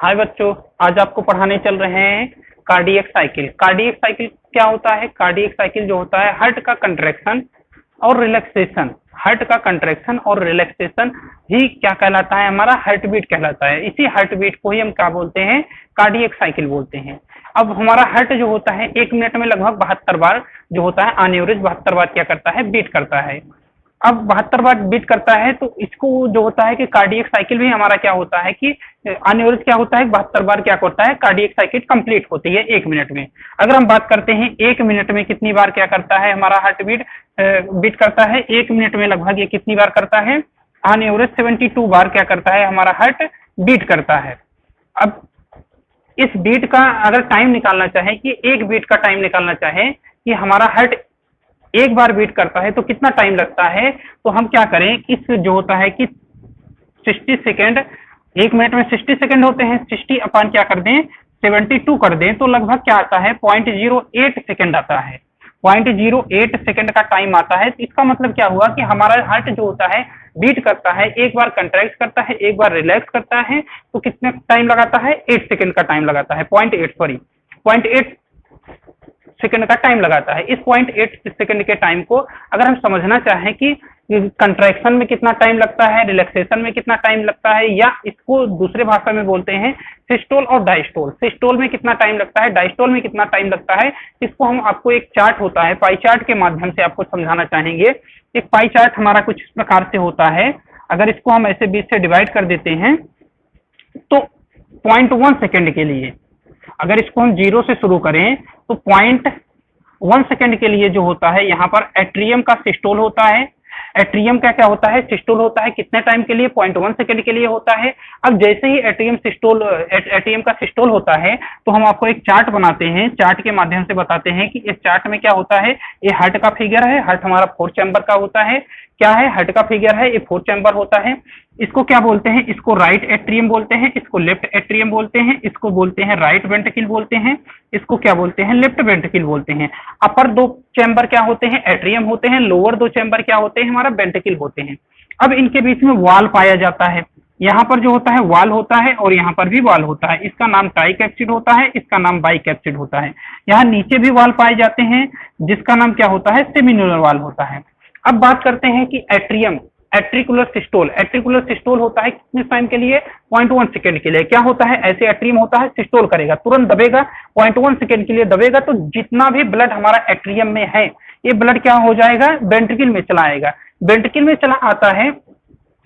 हाय बच्चों, आज आपको पढ़ाने चल रहे हैं कार्डियक साइकिल। कार्डियक साइकिल क्या होता है? कार्डियक साइकिल जो होता है हार्ट का कंट्रैक्शन और रिलैक्सेशन, हार्ट का कंट्रैक्शन और रिलैक्सेशन ही क्या कहलाता है? हमारा हार्ट बीट कहलाता है। इसी हार्ट बीट को ही हम क्या बोलते हैं? कार्डियक साइकिल बोलते हैं। अब हमारा हार्ट जो होता है 1 मिनट में लगभग 72 बार जो होता है ऑन एवरेज 72 बार क्या करता है? बीट करता है। अब 72 बार बीट करता है तो इसको जो होता है कि कार्डियक साइकिल भी हमारा क्या होता है कि ऑन एवरेज क्या होता है 72 बार क्या करता है? कार्डियक साइकिल कंप्लीट होती है 1 मिनट में। अगर हम बात करते हैं 1 मिनट में कितनी बार क्या करता है हमारा हार्ट बीट बीट करता है? 1 मिनट में लगभग ये कितनी बार करता है? ऑन एवरेज 72 बार क्या करता है हमारा हार्ट बीट करता है। अब इस बीट का अगर टाइम निकालना चाहे कि एक बीट का टाइम निकालना चाहे कि हमारा हार्ट एक बार बीट करता है तो कितना टाइम लगता है, तो हम क्या करें, इस जो होता है कि 60 सेकेंड, 1 मिनट में 60 सेकेंड होते हैं, 60 अपान क्या कर दें 72 कर दें तो लगभग क्या आता है 0.08 सेकेंड आता है। 0.08 सेकेंड का टाइम आता है। तो इसका मतलब क्या हुआ कि हमारा हार्ट जो होता है बीट करता है, एक बार कंट्रैक्ट करता है, एक बार रिलैक्स करता है, तो कितने टाइम लगाता है? 8 सेकेंड का टाइम लगाता है। 0.8 सेकंड का टाइम लगाता है। इस 0.8 सेकंड के टाइम को अगर हम समझना चाहें कि कंट्रैक्शन में कितना टाइम लगता है, रिलैक्सेशन में कितना टाइम लगता है, या इसको दूसरे भाषा में बोलते हैं सिस्टोल और डायस्टोल। सिस्टोल में कितना टाइम लगता है, डायस्टोल में कितना टाइम लगता है, इसको हम आपको एक चार्ट होता है पाई चार्ट के माध्यम से आपको समझाना चाहेंगे। एक पाई चार्ट हमारा कुछ इस प्रकार से होता है। अगर इसको हम ऐसे 20 से डिवाइड कर देते हैं तो 0.1 सेकेंड के लिए, अगर इसको हम 0 से शुरू करें तो 0.1 सेकेंड के लिए जो होता है यहाँ पर एट्रियम का सिस्टोल होता है। एट्रियम का क्या होता है? सिस्टोल होता है। कितने टाइम के लिए? 0.1 सेकेंड के लिए होता है। अब जैसे ही एट्रियम का सिस्टोल होता है तो हम आपको एक चार्ट बनाते हैं, चार्ट के माध्यम से बताते हैं कि इस चार्ट में क्या होता है। ये हार्ट का फिगर है, हार्ट हमारा 4 चैम्बर का होता है। क्या है? हार्ट का फिगर है, ये 4 चैम्बर होता है। इसको क्या बोलते हैं? इसको राइट एट्रियम बोलते हैं, इसको लेफ्ट एट्रियम बोलते हैं, इसको बोलते हैं राइट वेंट्रिकल बोलते हैं, इसको क्या बोलते हैं? लेफ्ट वेंट्रिकल बोलते हैं। अपर 2 चैम्बर क्या होते हैं? एट्रियम होते हैं। लोअर 2 चैम्बर क्या होते हैं? हमारा वेंट्रिकल होते हैं। अब इनके बीच में वॉल पाया जाता है। यहाँ पर जो होता है वॉल होता है और यहाँ पर भी वॉल होता है। इसका नाम ट्राइकैप्सिड होता है, इसका नाम बाइकैप्सिड होता है। यहाँ नीचे भी वॉल पाए जाते हैं जिसका नाम क्या होता है? सेमिन्यूलर वॉल होता है। अब बात करते हैं कि एट्रियम, एट्रिकुलर सिस्टोल। एट्रिकुलर सिस्टोल होता है कितने टाइम के लिए? 0.1 सेकेंड के लिए। क्या होता है? ऐसे एट्रियम होता है, सिस्टोल करेगा, तुरंत दबेगा, 0.1 सेकेंड के लिए दबेगा तो जितना भी ब्लड हमारा एट्रियम में है ये ब्लड क्या हो जाएगा? वेंट्रिकल में चला आएगा। वेंट्रिकल में चला आता है।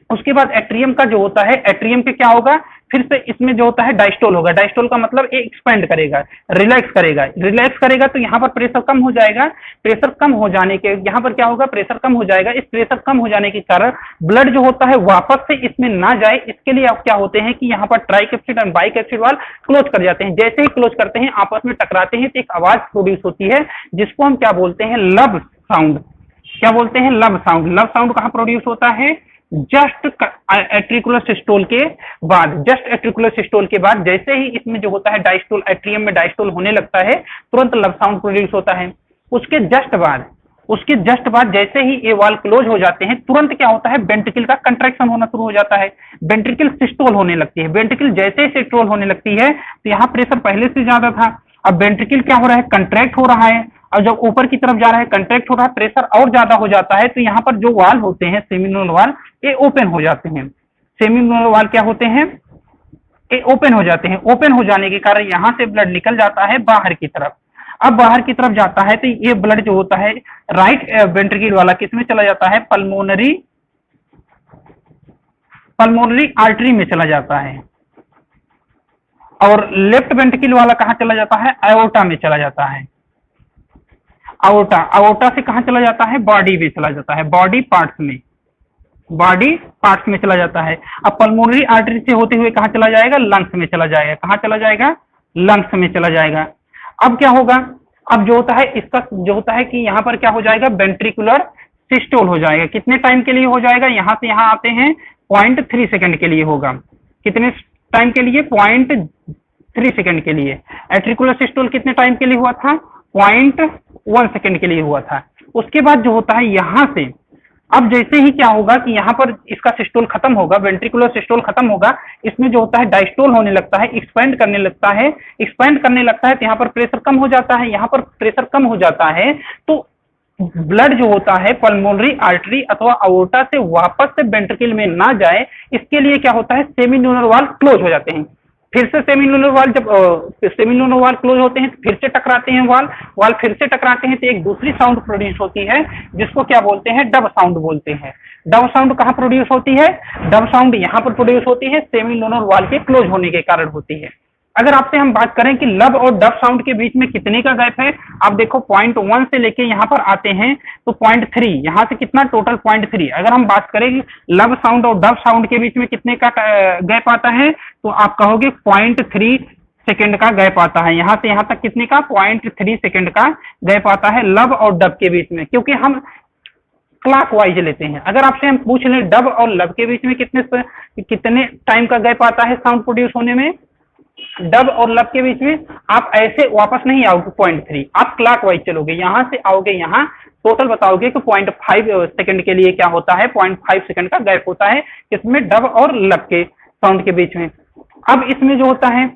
उसके बाद एट्रियम का जो होता है, एट्रियम के क्या होगा? फिर से इसमें जो होता है डायस्टोल होगा। डायस्टोल का मतलब एक्सपेंड करेगा, रिलैक्स करेगा। रिलैक्स करेगा तो यहाँ पर प्रेशर कम हो जाएगा। प्रेशर कम हो जाने के यहाँ पर क्या होगा? प्रेशर कम हो जाएगा। इस प्रेशर कम हो जाने के कारण ब्लड जो होता है वापस से इसमें ना जाए, इसके लिए आप क्या होते हैं कि यहाँ पर ट्राइकैप्सिड और बाइकैप्सिड वाल क्लोज कर जाते हैं। जैसे ही क्लोज करते हैं आपस में टकराते हैं तो एक आवाज प्रोड्यूस होती है जिसको हम क्या बोलते हैं? लब साउंड। क्या बोलते हैं? लब साउंड। लब साउंड कहाँ प्रोड्यूस होता है? जस्ट एट्रिकुलर सिस्टोल के बाद। जस्ट एट्रिकुलर सिस्टोल के बाद जैसे ही इसमें जो होता है डायस्टोल, एट्रियम में डायस्टोल होने लगता है तुरंत लब साउंड प्रोड्यूस होता है। उसके जस्ट बाद जैसे ही ये वाल क्लोज हो जाते हैं तुरंत क्या होता है? वेंट्रिकल का कंट्रैक्शन होना शुरू हो जाता है। वेंट्रिकल सिस्टोल होने लगती है। वेंट्रिकल जैसे ही सिस्टोल होने लगती है तो यहाँ प्रेशर पहले से ज्यादा था, अब वेंट्रिकल क्या हो रहा है? कंट्रैक्ट हो रहा है। और जब ऊपर की तरफ जा रहा है, कंट्रैक्ट हो रहा है, प्रेशर और ज्यादा हो जाता है तो यहाँ पर जो वाल होते हैं सेमिन्यूलर वाल ये ओपन हो जाते हैं। सेमिन्यूलर वाल क्या होते हैं? ये ओपन हो जाते हैं। ओपन हो जाने के कारण यहाँ से ब्लड निकल जाता है बाहर की तरफ। अब बाहर की तरफ जाता है तो ये ब्लड जो होता है राइट वेंट्रिकल वाला किसमें चला जाता है? पल्मोनरी आर्टरी में चला जाता है। और लेफ्ट वेंट्रिकल वाला कहाँ चला जाता है? आयोर्टा में चला जाता है। आयोर्टा से कहाँ चला जाता है? बॉडी में चला जाता है। बॉडी पार्ट्स में चला जाता है। अब पल्मोनरी आर्टरी से होते हुए कहाँ चला जाएगा? लंग्स में चला जाएगा। कहाँ चला जाएगा? लंग्स में चला जाएगा। अब क्या होगा? अब जो होता है इसका जो होता है कि यहाँ पर क्या हो जाएगा? वेंट्रिकुलर सिस्टोल हो जाएगा। कितने टाइम के लिए हो जाएगा? यहाँ से यहाँ आते हैं 0.3 सेकेंड के लिए होगा। कितने टाइम के लिए? 0.3 सेकेंड के लिए। एट्रिकुलर सिस्टोल कितने टाइम के लिए हुआ था? 0.1 सेकेंड के लिए हुआ था। उसके बाद जो होता है यहाँ से अब जैसे ही क्या होगा कि यहाँ पर इसका सिस्टोल खत्म होगा, वेंट्रिकुलर सिस्टोल खत्म होगा, इसमें जो होता है डायस्टोल होने लगता है, एक्सपेंड करने लगता है, एक्सपेंड करने लगता है तो यहाँ पर प्रेशर कम हो जाता है, यहाँ पर प्रेशर कम हो जाता है तो ब्लड जो होता है पल्मोनरी आर्टरी अथवा अओर्टा से वापस से वेंट्रिकल में ना जाए, इसके लिए क्या होता है सेमिन्यूनर वाल्व क्लोज हो जाते हैं। फिर से सेमिन्यूनर वाल्व जब सेमिन्यूनर वाल्व क्लोज होते हैं फिर से टकराते हैं वाल्व, वाल्व फिर से टकराते हैं तो एक दूसरी साउंड प्रोड्यूस होती है जिसको क्या बोलते हैं डब साउंड बोलते हैं। डब साउंड कहाँ प्रोड्यूस होती है? डब साउंड यहाँ पर प्रोड्यूस होती है, सेमिन्यूनर वाल्व के क्लोज होने के कारण होती है। अगर आपसे हम बात करें कि लब और डब साउंड के बीच में कितने का गैप है, आप देखो 0.1 से लेके यहाँ पर आते हैं तो 0.3, यहाँ से कितना टोटल 0.3। अगर हम बात करें कि लब साउंड और डब साउंड के बीच में कितने का गैप आता है तो आप कहोगे 0.3 सेकेंड का गैप आता है। यहाँ से यहाँ तक कितने का 0.3 सेकेंड का गैप आता है लब और डब के बीच में, क्योंकि हम क्लॉक वाइज लेते हैं। अगर आपसे हम पूछ लें डब और लब के बीच में कितने टाइम का गैप आता है साउंड प्रोड्यूस होने में, डब और लब के बीच में आप ऐसे वापस नहीं आओगे 0.3, आप क्लॉक वाइज चलोगे, यहां से आओगे यहाँ टोटल बताओगे कि 0.5 सेकंड के लिए क्या होता है, 0.5 सेकंड का गैप होता है इसमें डब और लब के साउंड के बीच में। अब इसमें जो होता है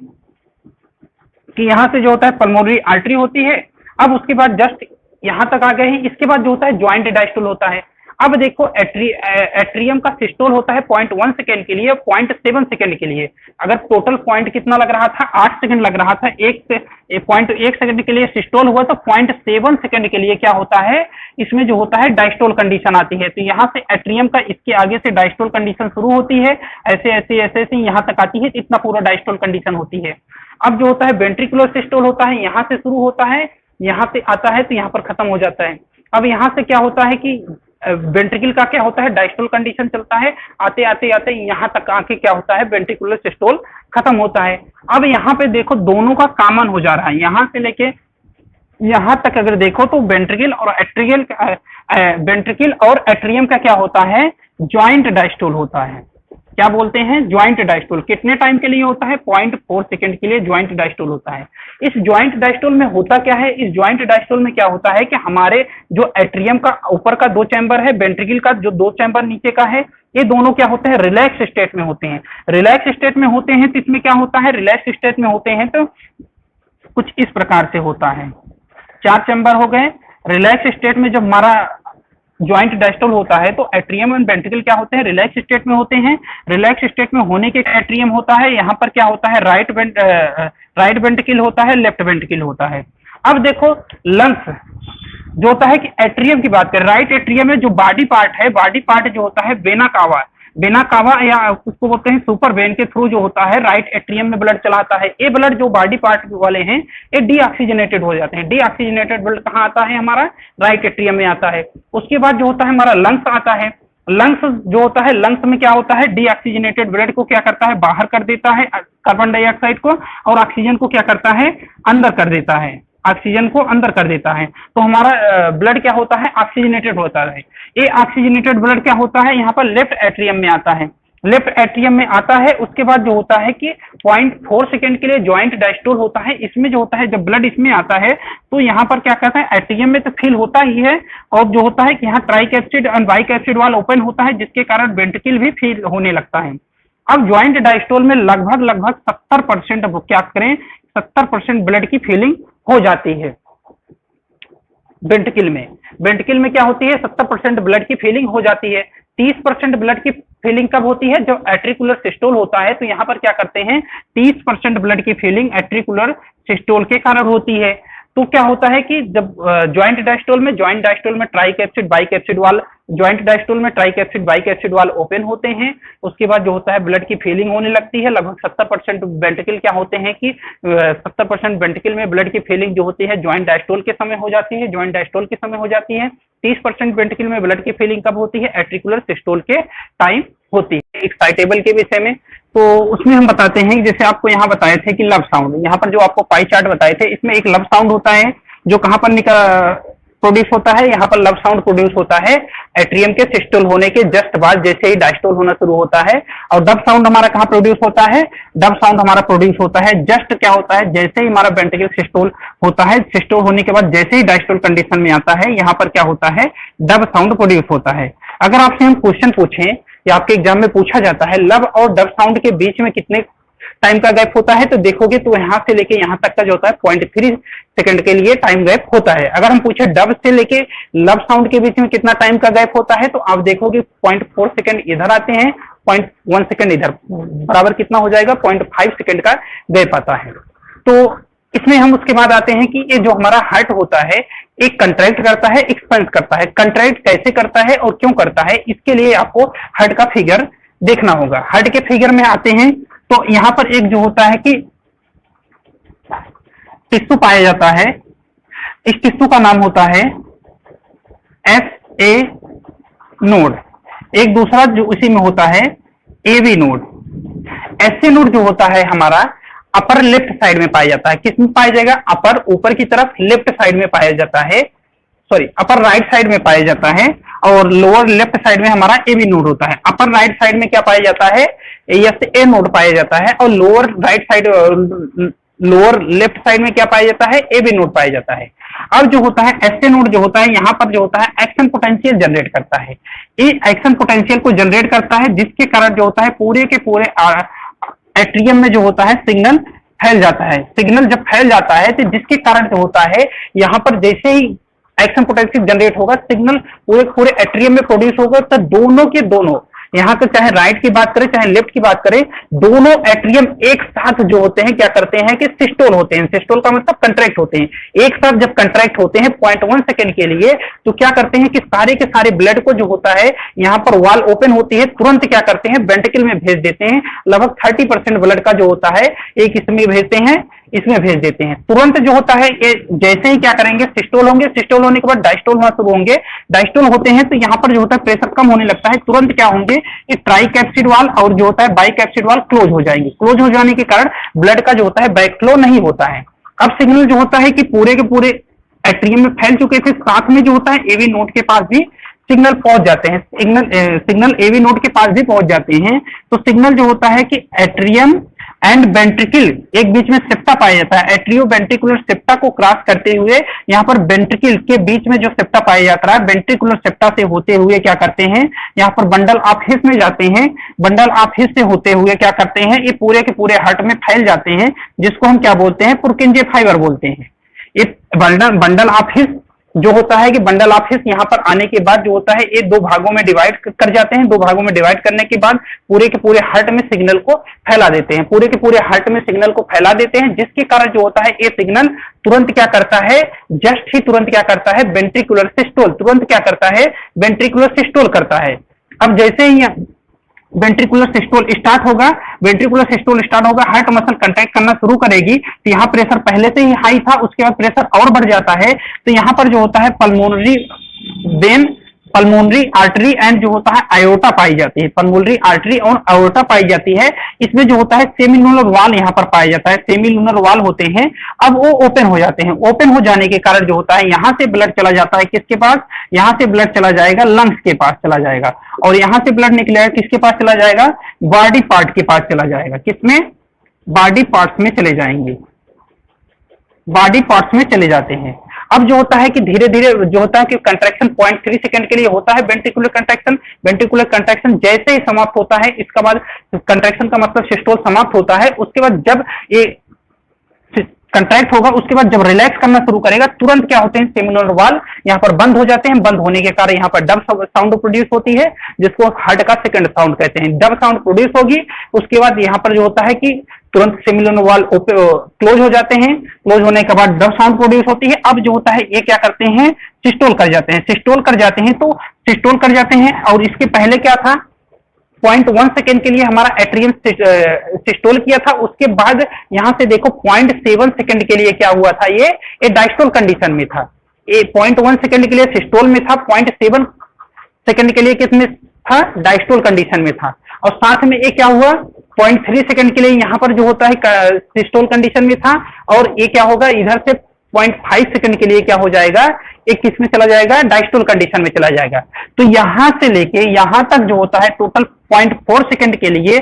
कि यहाँ से जो होता है पल्मोनरी आर्टरी होती है, अब उसके बाद जस्ट यहाँ तक आ गए हैं, इसके बाद जो होता है ज्वाइंट डायस्टोल होता है। अब देखो एट्रियम का सिस्टोल होता है 0.1 सेकेंड के लिए, 0.7 सेकेंड के लिए। अगर टोटल पॉइंट कितना लग रहा था 8 सेकंड लग रहा था, 1.1 सेकंड के लिए सिस्टोल हुआ तो 0.7 सेकंड के लिए क्या होता है इसमें जो होता है डायस्टोल कंडीशन आती है। तो यहाँ से एट्रियम का इसके आगे से डायस्टोल कंडीशन शुरू होती है, ऐसे ऐसे ऐसे ऐसे यहाँ तक आती है, इतना पूरा डायस्टोल कंडीशन होती है। अब जो होता है वेंट्रिकुलर सिस्टोल होता है, यहाँ से शुरू होता है, यहाँ से आता है तो यहाँ पर खत्म हो जाता है। अब यहाँ से क्या होता है कि वेंट्रिकल का क्या होता है डायस्टोल कंडीशन चलता है, आते आते आते यहाँ तक आके क्या होता है वेंट्रिकुलर सिस्टोल खत्म होता है। अब यहाँ पे देखो दोनों का कॉमन हो जा रहा है, यहाँ से लेके यहाँ तक अगर देखो तो वेंट्रिकल और एट्रियम का क्या होता है ज्वाइंट डायस्टोल होता है। क्या बोलते हैं ज्वाइंट डायस्टोल। कितने टाइम के लिए होता है 0.4 सेकंड के लिए ज्वाइंट डायस्टोल होता है। इस ज्वाइंट डायस्टोल में होता क्या है, इस ज्वाइंट डायस्टोल में क्या होता है कि हमारे जो एट्रियम का ऊपर का 2 चैम्बर है, वेंट्रिकल का जो 2 चैम्बर नीचे का है, ये दोनों क्या होते हैं रिलैक्स स्टेट में होते हैं। रिलैक्स स्टेट में होते हैं तो इसमें क्या होता है रिलैक्स स्टेट में होते हैं तो कुछ इस प्रकार से होता है। 4 चैम्बर हो गए। रिलैक्स स्टेट में जब हमारा ज्वाइंट डायस्टोल होता है तो एट्रियम एंड वेंट्रिकल क्या होते हैं रिलैक्स स्टेट में होते हैं। रिलैक्स स्टेट में होने के एट्रियम होता है, यहाँ पर क्या होता है राइट वेंट्रिकल होता है, लेफ्ट वेंट्रिकल होता है। अब देखो लंग्स जो होता है कि एट्रियम की बात करें, राइट एट्रियम में जो बॉडी पार्ट है, बॉडी पार्ट जो होता है वेना कावा या उसको बोलते हैं सुपर वेन के थ्रू जो होता है राइट एट्रियम में ब्लड चलाता है। ये ब्लड जो बॉडी पार्ट वाले हैं ये डीऑक्सीजनेटेड हो जाते हैं। डीऑक्सीजनेटेड ब्लड कहाँ आता है हमारा राइट एट्रियम में आता है। उसके बाद जो होता है हमारा लंग्स आता है। लंग्स जो होता है लंग्स में क्या होता है डीऑक्सीजनेटेड ब्लड को क्या करता है बाहर कर देता है कार्बन डाइऑक्साइड को, और ऑक्सीजन को क्या करता है अंदर कर देता है, ऑक्सीजन को अंदर कर देता है। तो हमारा ब्लड क्या होता है ऑक्सीजनेटेड होता है। ये ऑक्सीजनेटेड ब्लड क्या होता है यहाँ पर लेफ्ट एट्रियम में आता है, लेफ्ट एट्रियम में आता है। उसके बाद जो होता है कि 0.4 सेकंड के लिए ज्वाइंट डायस्टोल होता है। इसमें जो होता है जब ब्लड इसमें आता है तो यहाँ पर क्या कहता है एट्रियम में तो फिल होता ही है, और जो होता है कि यहाँ ट्राइकैप्सिड एंड बाइकैप्सिड वाल ओपन होता है जिसके कारण वेंट्रिकल भी फिल होने लगता है। अब ज्वाइंट डायस्टोल में लगभग 70% क्या करें 70% ब्लड की फिलिंग हो जाती है। वेंट्रिकल में क्या होती है 70% ब्लड की फिलिंग हो जाती है। 30% ब्लड की फिलिंग कब होती है जब एट्रिकुलर सिस्टोल होता है। तो यहाँ पर क्या करते हैं 30% ब्लड की फिलिंग एट्रिकुलर सिस्टोल के कारण होती है। तो क्या होता है कि जब ज्वाइंट डायस्टोल में ट्राइकैप्सिड बाइकैप्सिड वाल, ज्वाइंट डायस्टोल में ट्राइकैप्सिड बाइकैप्सिड वाल ओपन होते हैं। उसके बाद जो होता है ब्लड की फिलिंग होने लगती है। लगभग 70% वेंट्रिकल क्या होते हैं कि 70% वेंट्रिकल में ब्लड की फिलिंग जो होती है ज्वाइंट डायस्टोल के समय हो जाती है, ज्वाइंट डायस्टोल के समय हो जाती है। 30% वेंट्रिकल में ब्लड की फिलिंग कब होती है एट्रिकुलर सिस्टोल के टाइम होती है। एक्साइटेबल के विषय में तो उसमें हम बताते हैं जैसे आपको यहाँ बताए थे कि लब साउंड, यहाँ पर जो आपको पाई चार्ट बताए थे इसमें एक लब साउंड होता है जो कहाँ पर प्रोड्यूस होता है, यहाँ पर लब साउंड प्रोड्यूस होता है एट्रियम के सिस्टोल होने के जस्ट बाद जैसे ही डायस्टोल होना शुरू होता है। और डब साउंड हमारा कहाँ प्रोड्यूस होता है, डब साउंड हमारा प्रोड्यूस होता है जस्ट क्या होता है जैसे ही हमारा वेंट्रिकल सिस्टोल होता है, सिस्टोल होने के बाद जैसे ही डायस्टोल कंडीशन में आता है यहाँ पर क्या होता है डब साउंड प्रोड्यूस होता है। अगर आपसे हम क्वेश्चन पूछें या आपके एग्जाम में पूछा जाता है लब और डब साउंड के बीच में कितने टाइम का गैप होता है, तो देखोगे तो यहां से लेके यहां तक का जो होता है 0.3 सेकंड के लिए टाइम गैप होता है। अगर हम पूछे डब से लेके लब साउंड के बीच में कितना टाइम का गैप होता है, तो आप देखोगे 0.4 सेकंड इधर आते हैं, 0.1 सेकंड इधर, बराबर कितना हो जाएगा 0.5 सेकंड का गैप आता है। तो इसमें हम उसके बाद आते हैं कि ये जो हमारा हार्ट होता है एक कंट्रैक्ट करता है, एक्सपेंड करता है। कंट्रैक्ट कैसे करता है और क्यों करता है, इसके लिए आपको हार्ट का फिगर देखना होगा। हार्ट के फिगर में आते हैं तो यहां पर एक जो होता है कि टिश्यू पाया जाता है, इस टिश्यू का नाम होता है SA नोड। एक दूसरा जो उसी में होता है AV नोड। SA नोड जो होता है हमारा अपर लेफ्ट साइड में पाया जाता है। किस में पाया जाएगा, अपर ऊपर की तरफ लेफ्ट साइड में पाया जाता है, सॉरी अपर राइट साइड में पाया जाता है, और लोअर लेफ्ट साइड में हमारा AV नोड होता है। अपर राइट साइड में क्या पाया जाता है, SA नोड पाया जाता है, और lower right side lower left side में क्या पाया जाता है, AV नोड पाया जाता है। अब जो होता है SA नोड जो होता है यहाँ पर जो होता है एक्शन पोटेंशियल जनरेट करता है। ये एक्शन पोटेंशियल को जनरेट करता है, जिसके कारण जो होता है पूरे के पूरे एट्रियम में जो होता है सिग्नल फैल जाता है। सिग्नल जब फैल जाता है तो जिसके कारण जो होता है यहाँ पर जैसे ही एक्शन पोटेंशियल जनरेट होगा, सिग्नल पूरे पूरे एट्रियम में प्रोड्यूस होगा, तो दोनों के दोनों, यहाँ पे चाहे राइट की बात करें चाहे लेफ्ट की बात करें, दोनों एट्रियम एक साथ जो होते हैं क्या करते हैं कि सिस्टोल होते हैं। सिस्टोल का मतलब कंट्रैक्ट होते हैं। एक साथ जब कंट्रैक्ट होते हैं 0.1 सेकंड के लिए, तो क्या करते हैं कि सारे के सारे ब्लड को जो होता है यहाँ पर वाल ओपन होती है, तुरंत क्या करते हैं वेंट्रिकल में भेज देते हैं। लगभग 30% ब्लड का जो होता है एक इसमें भेजते हैं, इसमें भेज देते हैं। तुरंत जो होता है ये जैसे ही क्या करेंगे सिस्टोल होंगे, सिस्टोल होने के बाद डायस्टोल होना शुरू होंगे। डायस्टोल होते हैं तो यहाँ पर जो होता है प्रेशर कम होने लगता है, तुरंत क्या होंगे ये ट्राइकैप्सिड वाल और जो होता है बाइकैप्सिड वाल क्लोज हो जाएंगे। क्लोज हो जाने के कारण ब्लड का जो होता है बैकफ्लो नहीं होता है। अब सिग्नल जो होता है कि पूरे के पूरे एट्रियम में फैल चुके थे, साथ में जो होता है AV नोड के पास भी सिग्नल पहुंच जाते हैं। सिग्नल AV नोड के पास भी पहुंच जाते हैं। तो सिग्नल जो होता है कि एट्रियम एंड वेंट्रिकल, एक बीच में सेप्टा पाया जाता है, एट्रियो वेंट्रिकुलर सेप्टा को क्रॉस करते हुए यहाँ पर वेंट्रिकल के बीच में जो सेप्टा पाया जाता है, वेंट्रिकुलर सेप्टा से होते हुए क्या करते हैं यहाँ पर बंडल ऑफ हिस में जाते हैं। बंडल ऑफ हिस से होते हुए क्या करते हैं ये पूरे के पूरे हार्ट में फैल जाते हैं, जिसको हम क्या बोलते हैं पुरकिंजे फाइबर बोलते हैं। ये बंडल ऑफ हिस जो होता है कि बंडल ऑफ हिस यहाँ पर आने के बाद जो होता है ये दो भागों में डिवाइड कर जाते हैं। दो भागों में डिवाइड करने के बाद पूरे के पूरे हार्ट में सिग्नल को फैला देते हैं। पूरे के पूरे हार्ट में सिग्नल को फैला देते हैं, जिसके कारण जो होता है ये सिग्नल तुरंत क्या करता है, जस्ट ही तुरंत क्या करता है वेंट्रिकुलर सिस्टोल, तुरंत क्या करता है वेंट्रिकुलर सिस्टोल करता है। अब जैसे ही वेंट्रिकुलर सिस्टोल स्टार्ट होगा, वेंट्रिकुलर सिस्टोल स्टार्ट होगा, हार्ट मसल कंट्रैक्ट करना शुरू करेगी, तो यहाँ प्रेशर पहले से ही हाई था, उसके बाद प्रेशर और बढ़ जाता है। तो यहाँ पर जो होता है pulmonary vein, pulmonary artery and जो होता है आयोटा पाई जाती है। पल्मोनरी आर्टरी और आयोटा पाई जाती है। इसमें जो होता है सेमिलुनर वाल यहाँ पर पाया जाता है, सेमिलुनर वाल होते हैं। अब वो ओपन हो जाते हैं। ओपन हो जाने के कारण जो होता है यहाँ से ब्लड चला जाता है किसके पास, यहाँ से ब्लड चला जाएगा लंग्स के पास चला जाएगा, और यहाँ से ब्लड निकलेगा किसके पास चला जाएगा, बॉडी पार्ट के पास चला जाएगा। किसमें, बॉडी पार्ट्स में चले जाएंगे, बॉडी पार्ट्स में चले जाते हैं। अब जो होता है कि धीरे धीरे जो होता है कि कंट्रैक्शन 0.3 सेकंड के लिए होता है वेंट्रिकुलर कंट्रैक्शन। वेंट्रिकुलर कंट्रैक्शन जैसे ही समाप्त होता है, इसके बाद कंट्रैक्शन का मतलब सिस्टोल समाप्त होता है। उसके बाद जब ये कंट्रैक्ट होगा, उसके बाद जब रिलैक्स करना शुरू करेगा, तुरंत क्या होते हैं सेमिलुनर वाल यहाँ पर बंद हो जाते हैं। बंद होने के कारण यहाँ पर डब साउंड प्रोड्यूस होती है, जिसको हार्ट का सेकंड साउंड कहते हैं। डब साउंड प्रोड्यूस होगी, उसके बाद यहाँ पर जो होता है कि तुरंत सेमिलुनर वाल क्लोज हो जाते हैं। क्लोज होने के बाद डब साउंड प्रोड्यूस होती है। अब जो होता है ये क्या करते हैं, सिस्टोल कर जाते हैं। सिस्टोल कर जाते हैं तो सिस्टोल कर जाते हैं, और इसके पहले क्या था 0.1 सेकेंड के लिए हमारा एट्रियम सिस्टोल किया था। उसके बाद यहां से देखो 0.7 सेकेंड के लिए क्या हुआ था, ये डायस्टोल कंडीशन में था। ये 0.1 सेकेंड के लिए सिस्टोल में था, 0.7 सेकेंड के लिए किसमें था, डायस्टोल कंडीशन में था। और साथ में ये क्या हुआ 0.3 सेकेंड के लिए यहाँ पर जो होता है सिस्टोल कंडीशन में था, और ये क्या होगा इधर से 0.5 सेकंड के लिए क्या हो जाएगा, एक किस में चला जाएगा, डायस्टोल कंडीशन में चला जाएगा। तो यहां से लेके यहां तक जो होता है टोटल 0.4 सेकंड के लिए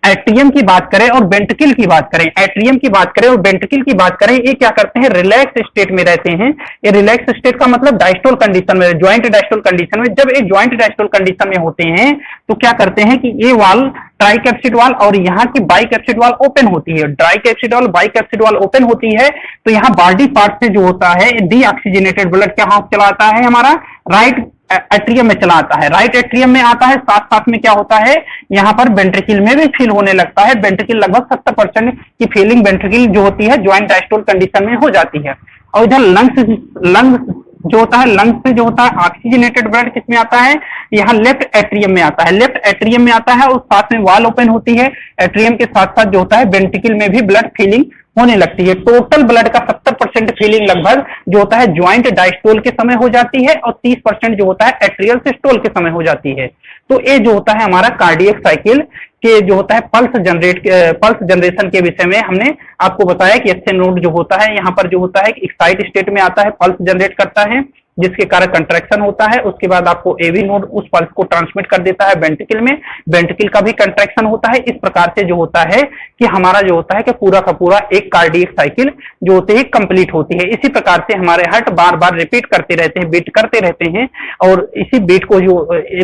एट्रियम की बात करें और वेंट्रिकल की बात करें, एट्रियम की बात करें और वेंट्रिकल की बात करें, ये क्या करते हैं, रिलैक्स स्टेट में रहते हैं। ये रिलैक्स स्टेट का मतलब डायस्टोल कंडीशन में, ज्वाइंट डायस्टोल कंडीशन में। जब एक ज्वाइंट डायस्टोल कंडीशन में होते हैं तो क्या करते हैं कि ये वाल ट्राइकैप्सिड वाल और यहाँ की बाइकैप्सिड वाल ओपन होती है। ट्राइकैप्सिड वाल बाइकैप्सिड वाल ओपन होती है तो यहाँ बॉडी पार्ट से जो होता है डीऑक्सीजनेटेड ब्लड कहाँ चला आता है, हमारा राइट एट्रियम में चला आता है, राइट एट्रियम में आता है। साथ साथ में क्या होता है, यहाँ पर वेंट्रिकल में भी फील होने लगता है। वेंट्रिकल लगभग 70% की फीलिंग वेंट्रिकल जो होती है ज्वाइंट डायस्टोल कंडीशन में हो जाती है। और इधर लंग्स जो होता है, लंग्स से जो होता है ऑक्सीजनेटेड ब्लड किसमें आता है, यहाँ लेफ्ट एट्रियम में आता है, लेफ्ट एट्रियम में आता है और साथ में वॉल ओपन होती है। एट्रियम के साथ साथ जो होता है वेंट्रिकल में भी ब्लड फीलिंग होने लगती है। टोटल ब्लड का 70% फीलिंग लगभग जो होता है ज्वाइंट डायस्टोल के समय हो जाती है और 30% जो होता है एट्रियल सिस्टोल के समय हो जाती है। तो ये जो होता है हमारा कार्डियक साइकिल के जो होता है पल्स जनरेशन के विषय में हमने आपको बताया कि एसएन नोड जो होता है यहाँ पर जो होता है एक्साइट स्टेट में आता है, पल्स जनरेट करता है जिसके कारण कंट्रैक्शन होता है। उसके बाद आपको एवी नोड उस पल्स को ट्रांसमिट कर देता है वेंट्रिकल में, वेंट्रिकल का भी कंट्रैक्शन होता है। इस प्रकार से जो होता है कि हमारा जो होता है कि पूरा का पूरा एक कार्डियक साइकिल जो होती है कंप्लीट होती है। इसी प्रकार से हमारे हार्ट बार बार रिपीट करते रहते हैं, बीट करते रहते हैं और इसी बीट को जो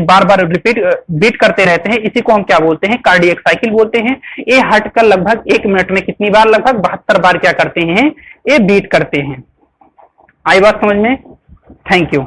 बार बार बीट करते रहते हैं, इसी को हम क्या बोलते हैं, कार्डियक साइकिल बोलते हैं। ये हार्ट का लगभग 1 मिनट में कितनी बार, लगभग 72 बार क्या करते हैं, ये बीट करते हैं। आई बात समझ में? Thank you.